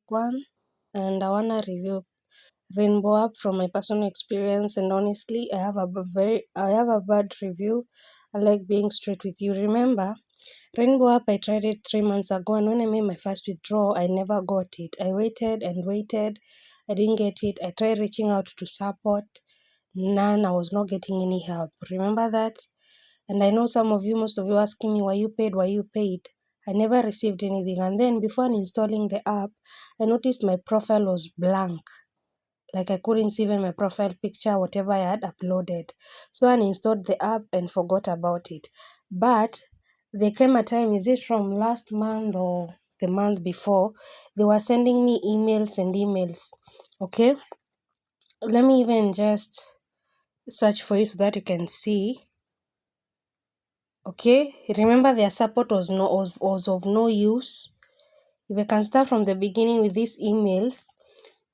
one, and I wanna review Reinbow App from my personal experience. And honestly, I have a bad review. I like being straight with you. Remember, Reinbow App, I tried it 3 months ago, and when I made my first withdrawal, I never got it. I waited and waited. I didn't get it. I tried reaching out to support. None. I was not getting any help. Remember that? And I know most of you asking me, why you paid? I never received anything. And then before installing the app, I noticed my profile was blank. Like I couldn't see even my profile picture, whatever I had uploaded. So I uninstalled the app and forgot about it. But there came a time, is it from last month or the month before, they were sending me emails. Okay? Let me even just search for you so that you can see. Okay? Remember their support was of no use. If I can start from the beginning with these emails,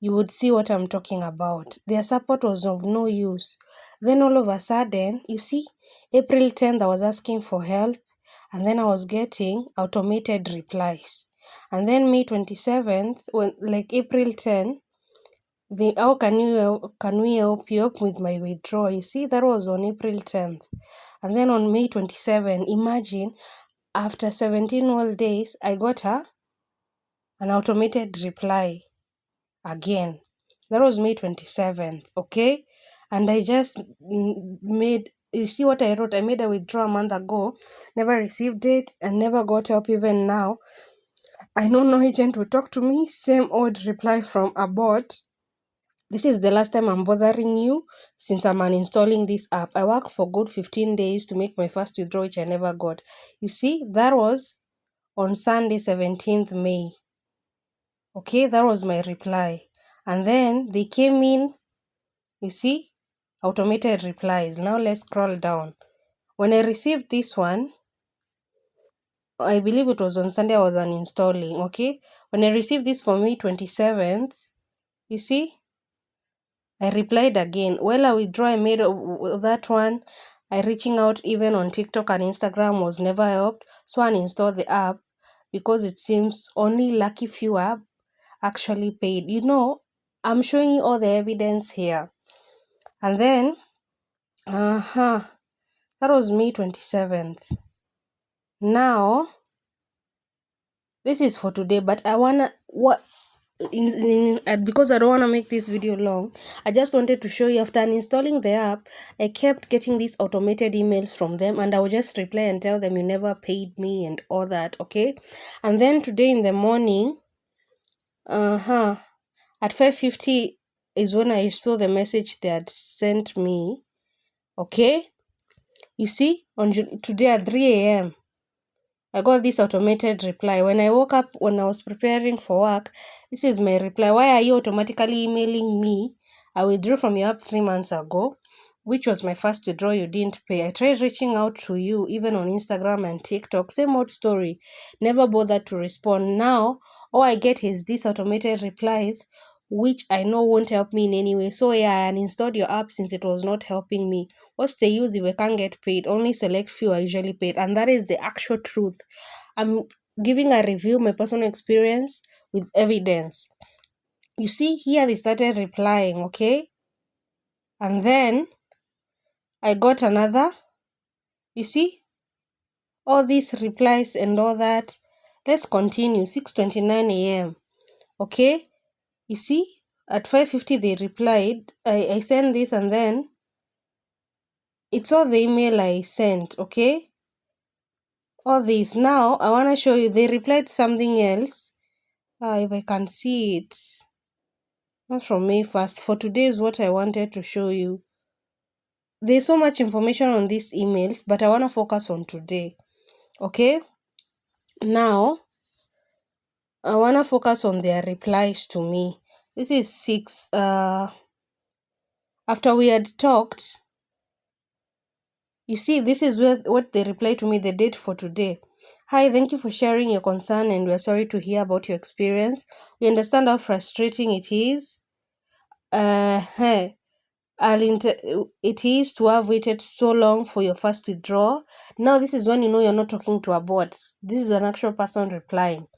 you would see what I'm talking about. Their support was of no use. Then all of a sudden, you see, April 10th, I was asking for help, and then I was getting automated replies. And then May 27th, April 10, how can we help you up with my withdrawal? You see, that was on April 10th. And then on May 27, imagine, after 17 whole days, I got an automated reply again. That was May 27th, okay? And I just made, you see what I wrote? I made a withdrawal a month ago, never received it, and never got help even now. I know no agent will talk to me, same old reply from a bot. This is the last time I'm bothering you since I'm uninstalling this app. I worked for good 15 days to make my first withdrawal, which I never got. You see, that was on Sunday, 17th May. Okay, that was my reply. And then they came in, you see, automated replies. Now let's scroll down. When I received this one, I believe it was on Sunday I was uninstalling, okay? When I received this for May 27th, you see, I replied again. Well, I withdraw, I made that one. I reaching out even on TikTok and Instagram was never helped. So I uninstalled the app because it seems only lucky few app actually paid. You know, I'm showing you all the evidence here. And then, that was May 27th. Now, this is for today, but I wanna, because I don't want to make this video long, I just wanted to show you after installing the app, I kept getting these automated emails from them, and I would just reply and tell them you never paid me and all that, okay? And then today in the morning, at 5:50 is when I saw the message they had sent me, okay? You see, today at 3 a.m., I got this automated reply. When I woke up, when I was preparing for work, this is my reply. Why are you automatically emailing me? I withdrew from your app 3 months ago, which was my first withdrawal you didn't pay. I tried reaching out to you, even on Instagram and TikTok. Same old story. Never bothered to respond. Now, all I get is these automated replies, which I know won't help me in any way. So yeah, I uninstalled your app since it was not helping me. What's the use if we can't get paid? Only select few are usually paid, and that is the actual truth. I'm giving a review, my personal experience with evidence. You see, here they started replying, okay? And then I got another. You see, all these replies and all that. Let's continue. 6:29 a.m. Okay? You see, at 5:50 they replied. I sent this, and then it's all the email I sent, okay? All this. Now, I want to show you. They replied something else. If I can see it. Not from May 1st. For today is what I wanted to show you. There's so much information on these emails, but I want to focus on today. Okay? Now, I want to focus on their replies to me. This is 6. After we had talked, you see, this is what they replied to me, the date for today. Hi, thank you for sharing your concern, and we're sorry to hear about your experience. We understand how frustrating it is. It is to have waited so long for your first withdrawal. Now, this is when you know you're not talking to a bot. This is an actual person replying.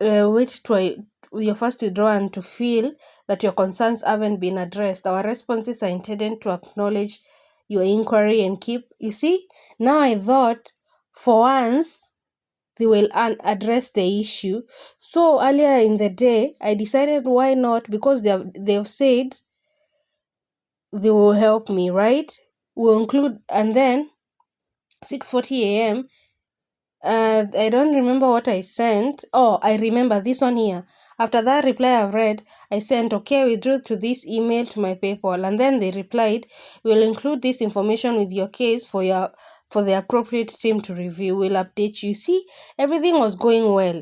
wait to your first withdrawal and to feel that your concerns haven't been addressed. Our responses are intended to acknowledge your inquiry and keep. You see, now I thought for once they will address the issue. So earlier in the day, I decided why not, because they've said they will help me, right? We'll include, and then 6:40 a.m. I don't remember what I sent. Oh, I remember this one here. After that reply I've read, I sent, okay, I withdrew to this email to my PayPal. And then they replied, we'll include this information with your case for the appropriate team to review. We'll update you. See, everything was going well.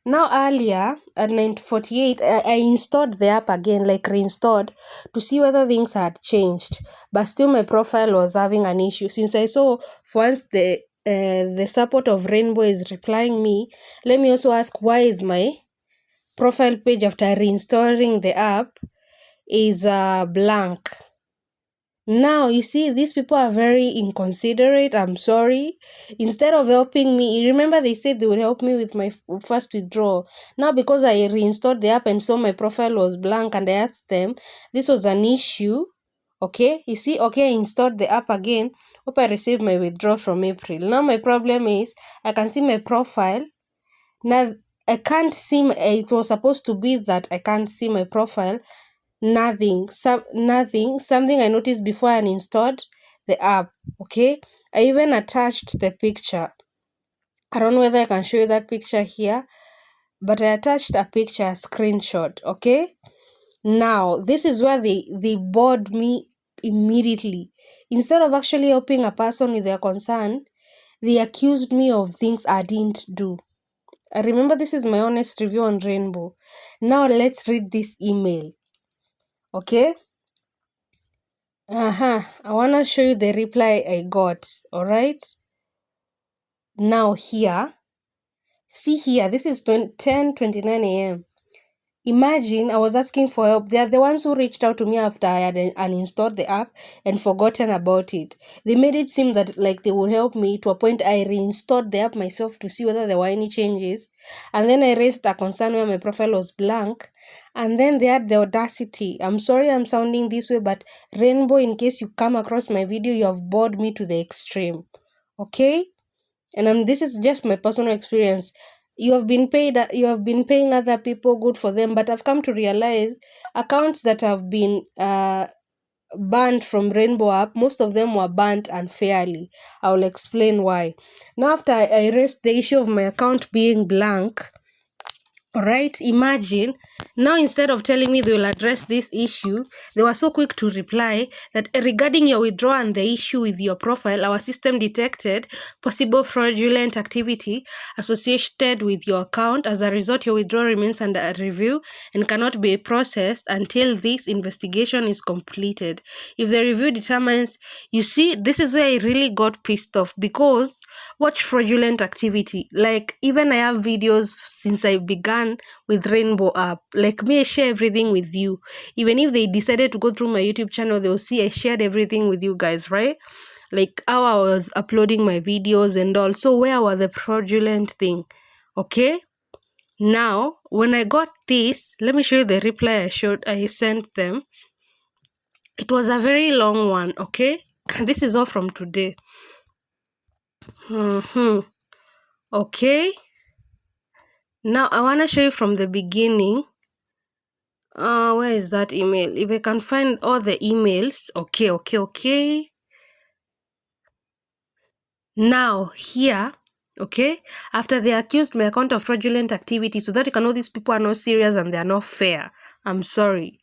Now earlier at 9:48, I installed the app again, like reinstalled, to see whether things had changed. But still my profile was having an issue. Since I saw once the support of Reinbow is replying me, let me also ask why is my profile page after reinstalling the app is blank. Now, you see, these people are very inconsiderate. I'm sorry. Instead of helping me, remember they said they would help me with my first withdrawal. Now, because I reinstalled the app and saw my profile was blank and I asked them, this was an issue. Okay, you see, okay, I installed the app again. Hope I received my withdrawal from April. Now, my problem is I can see my profile. Now, I can't see, it was supposed to be that I can't see my profile. Nothing, something I noticed before I installed the app. Okay, I even attached the picture. I don't know whether I can show you that picture here, but I attached a picture, a screenshot. Okay, now this is where they bored me immediately. Instead of actually helping a person with their concern, they accused me of things I didn't do. I remember this is my honest review on Reinbow. Now let's read this email. Okay, I want to show you the reply I got. All right, now here, see here, this is 10:29 a.m. Imagine I was asking for help. They are the ones who reached out to me after I had uninstalled the app and forgotten about it. They made it seem that like they would help me, to a point I reinstalled the app myself to see whether there were any changes. And then I raised a concern where my profile was blank. And then they had the audacity. I'm sorry I'm sounding this way, but Reinbow, in case you come across my video, you have bored me to the extreme. Okay? And this is just my personal experience. You have been paying other people, good for them, but I've come to realize accounts that have been banned from Reinbow App, most of them were banned unfairly. I will explain why. Now, after I raised the issue of my account being blank, alright, imagine, now instead of telling me they will address this issue, they were so quick to reply that regarding your withdrawal and the issue with your profile, our system detected possible fraudulent activity associated with your account. As a result, your withdrawal remains under review and cannot be processed until this investigation is completed. If the review determines, you see, this is where I really got pissed off, because watch fraudulent activity. Like, even I have videos since I began with Reinbow App. Like me, I share everything with you. Even if they decided to go through my YouTube channel, they'll see I shared everything with you guys, right? Like how I was uploading my videos and all. So where was the fraudulent thing? Okay? Now, when I got this, let me show you the reply I sent them. It was a very long one, okay? This is all from today. Okay? Now, I want to show you from the beginning. Where is that email? If I can find all the emails. Okay. Now, here, okay, after they accused my account of fraudulent activity, so that you can know these people are not serious and they are not fair. I'm sorry.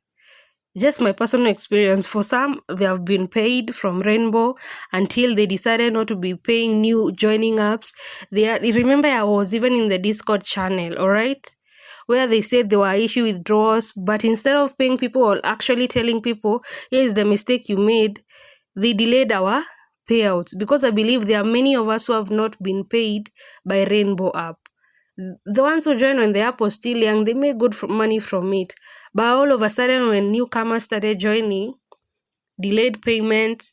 Just my personal experience. For some, they have been paid from Reinbow until they decided not to be paying new joining apps. Remember, I was even in the Discord channel, all right, where they said there were issue withdrawals, but instead of paying people or actually telling people, here is the mistake you made, they delayed our payouts, because I believe there are many of us who have not been paid by Reinbow App. The ones who joined when the app was still young, they made good money from it. But all of a sudden, when newcomers started joining, delayed payments,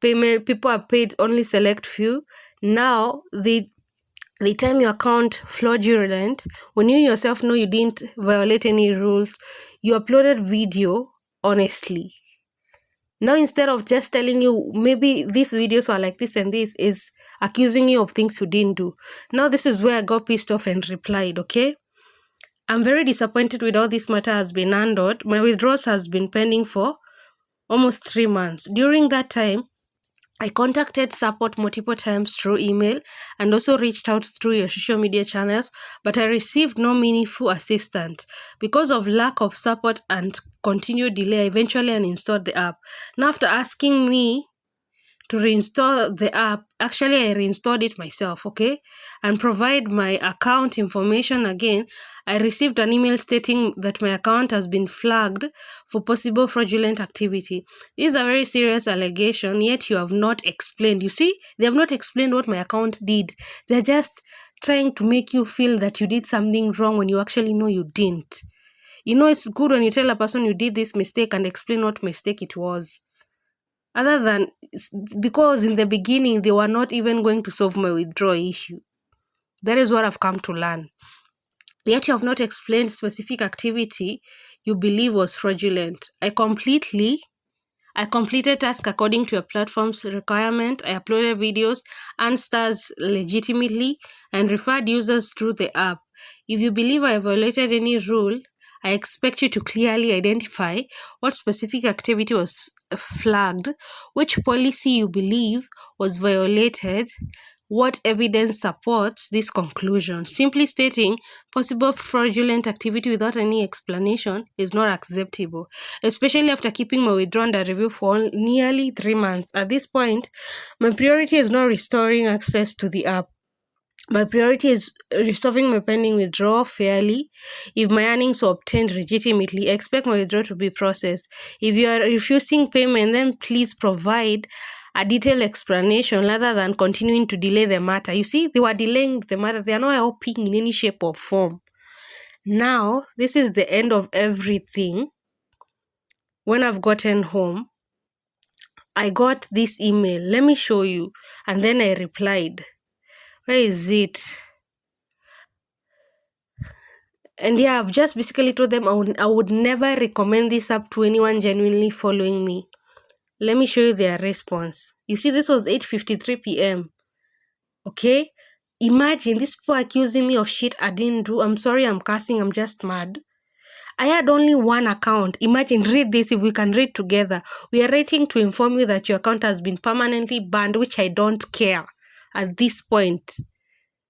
people are paid only select few. Now, They term your account fraudulent when you yourself know you didn't violate any rules. You uploaded video honestly. Now, instead of just telling you maybe these videos were like this and this, is accusing you of things you didn't do. Now, this is where I got pissed off and replied, okay? I'm very disappointed with how this matter has been handled. My withdrawals has been pending for almost 3 months. During that time, I contacted support multiple times through email and also reached out through your social media channels, but I received no meaningful assistance. Because of lack of support and continued delay, I eventually uninstalled the app. Now, after asking me to reinstall the app, actually I reinstalled it myself, okay, and provide my account information again, I received an email stating that my account has been flagged for possible fraudulent activity. This is a very serious allegation, yet you have not explained. You see, they have not explained what my account did. They're just trying to make you feel that you did something wrong when you actually know you didn't. You know, it's good when you tell a person you did this mistake and explain what mistake it was. Other than, because in the beginning they were not even going to solve my withdrawal issue. That is what I've come to learn. Yet you have not explained specific activity you believe was fraudulent. I completed tasks according to your platform's requirement. I uploaded videos and stars legitimately and referred users through the app. If you believe I violated any rule, I expect you to clearly identify what specific activity was flagged, which policy you believe was violated, what evidence supports this conclusion. Simply stating possible fraudulent activity without any explanation is not acceptable, especially after keeping my withdrawal under review for nearly 3 months. At this point, my priority is not restoring access to the app. My priority is resolving my pending withdrawal fairly. If my earnings were obtained legitimately, I expect my withdrawal to be processed. If you are refusing payment, then please provide a detailed explanation rather than continuing to delay the matter. You see, they were delaying the matter. They are not helping in any shape or form. Now, this is the end of everything. When I've gotten home, I got this email. Let me show you. And then I replied. Where is it? And yeah, I've just basically told them I would never recommend this app to anyone genuinely following me. Let me show you their response. You see, this was 8:53 p.m. Okay? Imagine these people accusing me of shit I didn't do. I'm sorry, I'm cursing, I'm just mad. I had only one account. Imagine, read this if we can read together. We are writing to inform you that your account has been permanently banned, which I don't care at this point.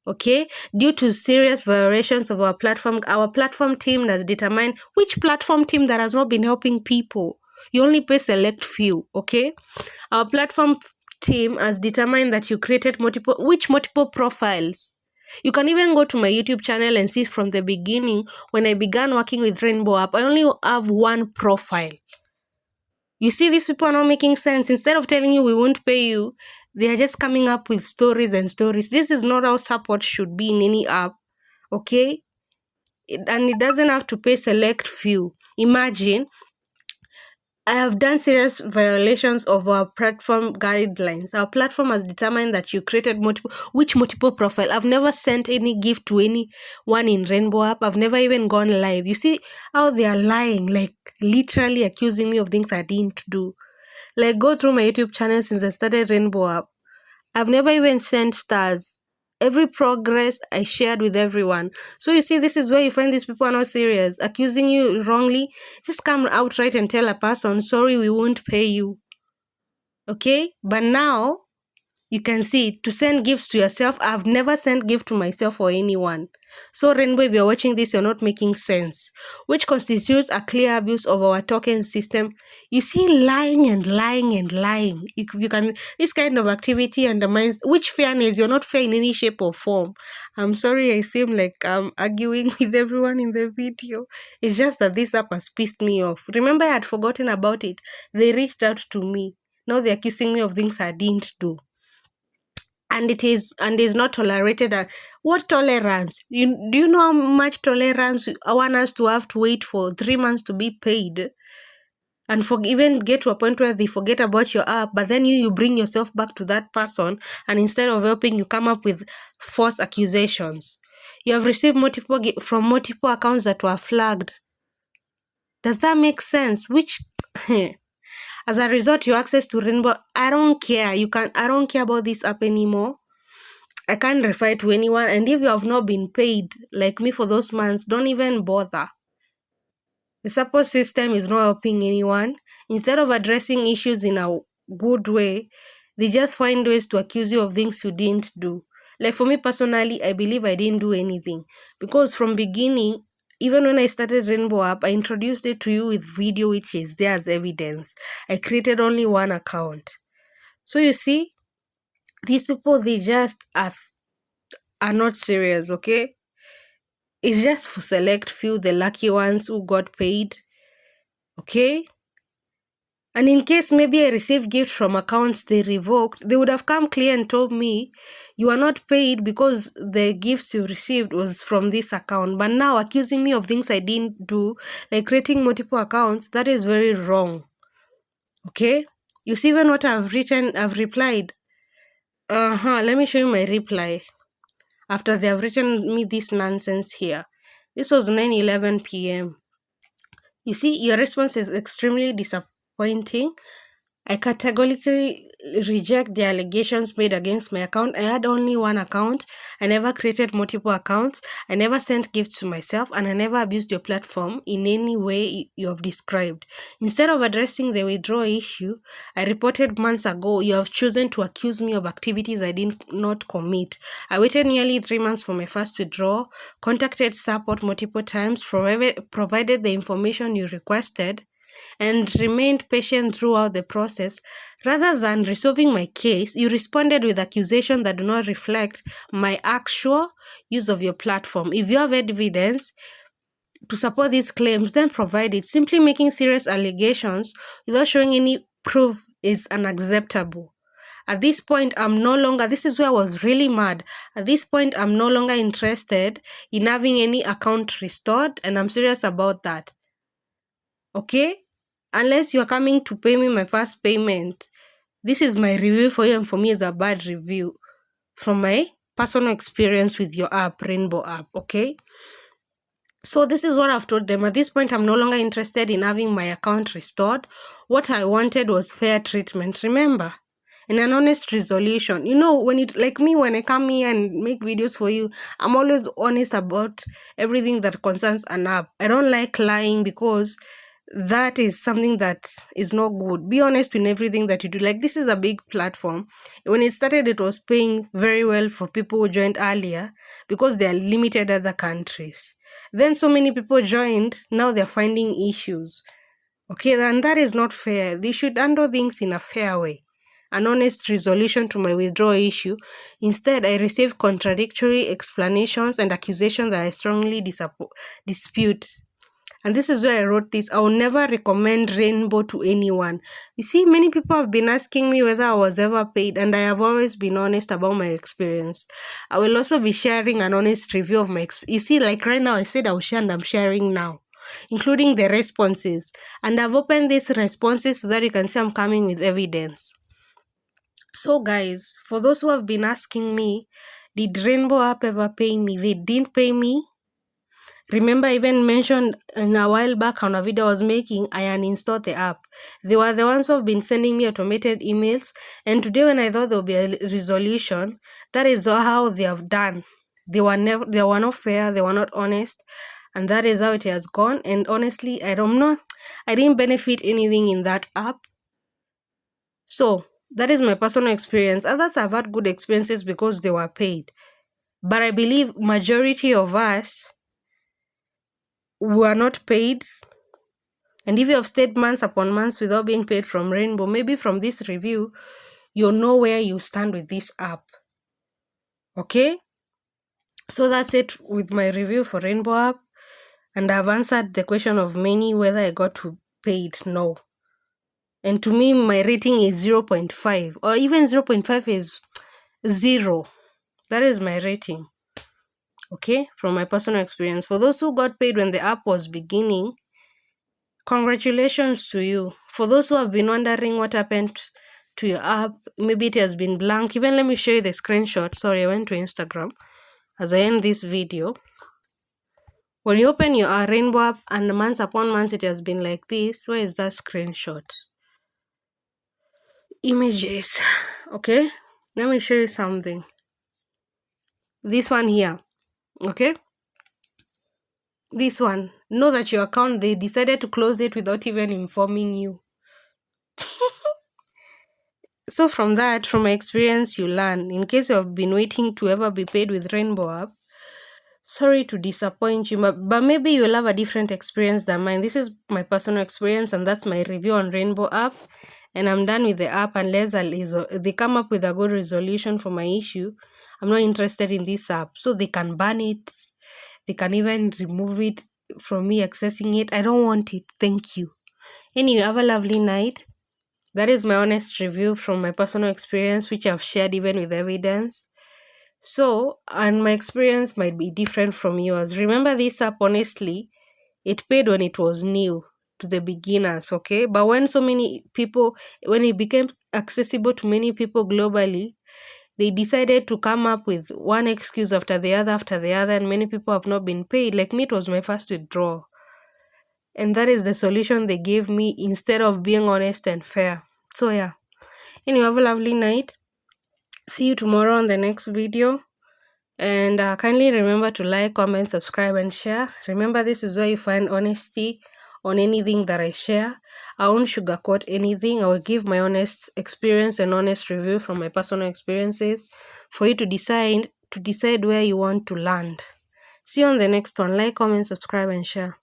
Okay, due to serious violations of our platform team has determined which platform team that has not been helping people. You only pay select few, okay? Our platform team has determined that you created multiple profiles. You can even go to my YouTube channel and see from the beginning when I began working with Reinbow App, I only have one profile. You see, these people are not making sense. Instead of telling you we won't pay you, they are just coming up with stories and stories. This is not how support should be in any app, okay? And it doesn't have to pay select few. Imagine, I have done serious violations of our platform guidelines. Our platform has determined that you created multiple profile. I've never sent any gift to anyone in Reinbow App. I've never even gone live. You see how they are lying, like literally accusing me of things I didn't do. Like, go through my YouTube channel since I started Reinbow App. I've never even sent stars. Every progress I shared with everyone. So you see, this is where you find these people are not serious. Accusing you wrongly, just come outright and tell a person, sorry, we won't pay you. Okay? But now, you can see, to send gifts to yourself, I've never sent gift to myself or anyone. So Rainbow, if you're watching this, you're not making sense, which constitutes a clear abuse of our token system. You see, lying and lying and lying. You can, this kind of activity undermines which fairness. You're not fair in any shape or form. I'm sorry I seem like I'm arguing with everyone in the video. It's just that this app has pissed me off. Remember, I had forgotten about it. They reached out to me. Now they're accusing me of things I didn't do. And it is not tolerated. What tolerance? Do you know how much tolerance I want us to have to wait for 3 months to be paid? and even get to a point where they forget about your app, but then you bring yourself back to that person, and instead of helping, you come up with false accusations. You have received from multiple accounts that were flagged. Does that make sense? Which as a result, your access to Rainbow, I don't care. I don't care about this app anymore. I can't refer to anyone. And if you have not been paid like me for those months, don't even bother. The support system is not helping anyone. Instead of addressing issues in a good way, they just find ways to accuse you of things you didn't do. Like for me personally, I believe I didn't do anything. Because from beginning, even when I started Rainbow App, I introduced it to you with video which is there as evidence. I created only one account. So you see, these people, they just are not serious, okay? It's just for select few, the lucky ones who got paid, okay? And in case maybe I received gifts from accounts they revoked, they would have come clear and told me, you are not paid because the gifts you received was from this account. But now accusing me of things I didn't do, like creating multiple accounts, that is very wrong. Okay? You see even what I've written, I've replied. Let me show you my reply. After they have written me this nonsense here. This was 9:11 p.m. You see, your response is extremely disappointing. I categorically reject the allegations made against my account. I had only one account. I never created multiple accounts. I never sent gifts to myself, and I never abused your platform in any way you have described. Instead of addressing the withdrawal issue I reported months ago, you have chosen to accuse me of activities I did not commit. I waited nearly 3 months for my first withdrawal, contacted support multiple times, provided the information you requested, and remained patient throughout the process. Rather than resolving my case, you responded with accusations that do not reflect my actual use of your platform. If you have evidence to support these claims, then provide it. Simply making serious allegations without showing any proof is unacceptable. At this point, this is where I was really mad. At this point, I'm no longer interested in having any account restored, and I'm serious about that. Okay? Unless you're coming to pay me my first payment. This is my review for you, and for me it's a bad review from my personal experience with your app, Rainbow App, okay? So this is what I've told them. At this point, I'm no longer interested in having my account restored. What I wanted was fair treatment, remember? And an honest resolution. You know, when I come here and make videos for you, I'm always honest about everything that concerns an app. I don't like lying because that is something that is not good. Be honest in everything that you do. Like, this is a big platform. When it started, it was paying very well for people who joined earlier because they are limited other countries. Then so many people joined, now they're finding issues. Okay, and that is not fair. They should handle things in a fair way. An honest resolution to my withdrawal issue. Instead, I received contradictory explanations and accusations that I strongly dispute. And this is where I wrote this. I will never recommend Rainbow to anyone. You see, many people have been asking me whether I was ever paid, and I have always been honest about my experience. I will also be sharing an honest review of my experience. You see, like right now, I said I will share, and I'm sharing now, including the responses. And I've opened these responses so that you can see I'm coming with evidence. So guys, for those who have been asking me, did Rainbow App ever pay me? They didn't pay me. Remember, I even mentioned in a while back on a video I was making, I uninstalled the app. They were the ones who have been sending me automated emails, and today when I thought there would be a resolution, that is how they have done. They were not fair, they were not honest, and that is how it has gone. And honestly, I didn't benefit anything in that app. So that is my personal experience. Others have had good experiences because they were paid. But I believe majority of us were not paid. And if you have stayed months upon months without being paid from Rainbow, maybe from this review, you'll know where you stand with this app. Okay? So that's it with my review for Rainbow App. And I've answered the question of many whether I got paid. No. And to me, my rating is 0.5. Or even 0.5 is 0. That is my rating. Okay? From my personal experience. For those who got paid when the app was beginning, Congratulations to you. For those who have been wondering what happened to your app, maybe it has been blank. Even let me show you the screenshot. Sorry, I went to Instagram as I end this video. When you open your Rainbow app and months upon months it has been like this, where is that screenshot? Images. Okay, let me show you something. This one here. Okay, this one. Know that your account, they decided to close it without even informing you. So from that, from my experience, you learn. In case you have been waiting to ever be paid with Rainbow app, sorry to disappoint you, but maybe you'll have a different experience than mine. This is my personal experience, and that's my review on Rainbow app. And I'm done with the app unless they come up with a good resolution for my issue. I'm not interested in this app. So they can ban it. They can even remove it from me accessing it. I don't want it. Thank you. Anyway, have a lovely night. That is my honest review from my personal experience, which I've shared even with evidence. So, and my experience might be different from yours. Remember, this app, honestly, it paid when it was new to the beginners, okay? But when when it became accessible to many people globally, they decided to come up with one excuse after the other, and many people have not been paid. Like me, it was my first withdrawal. And that is the solution they gave me instead of being honest and fair. So, yeah. Anyway, have a lovely night. See you tomorrow on the next video. And kindly remember to like, comment, subscribe, and share. Remember, this is where you find honesty on anything that I share. I won't sugarcoat anything. I will give my honest experience and honest review from my personal experiences for you to decide where you want to land. See you on the next one. Like, comment, subscribe, and share.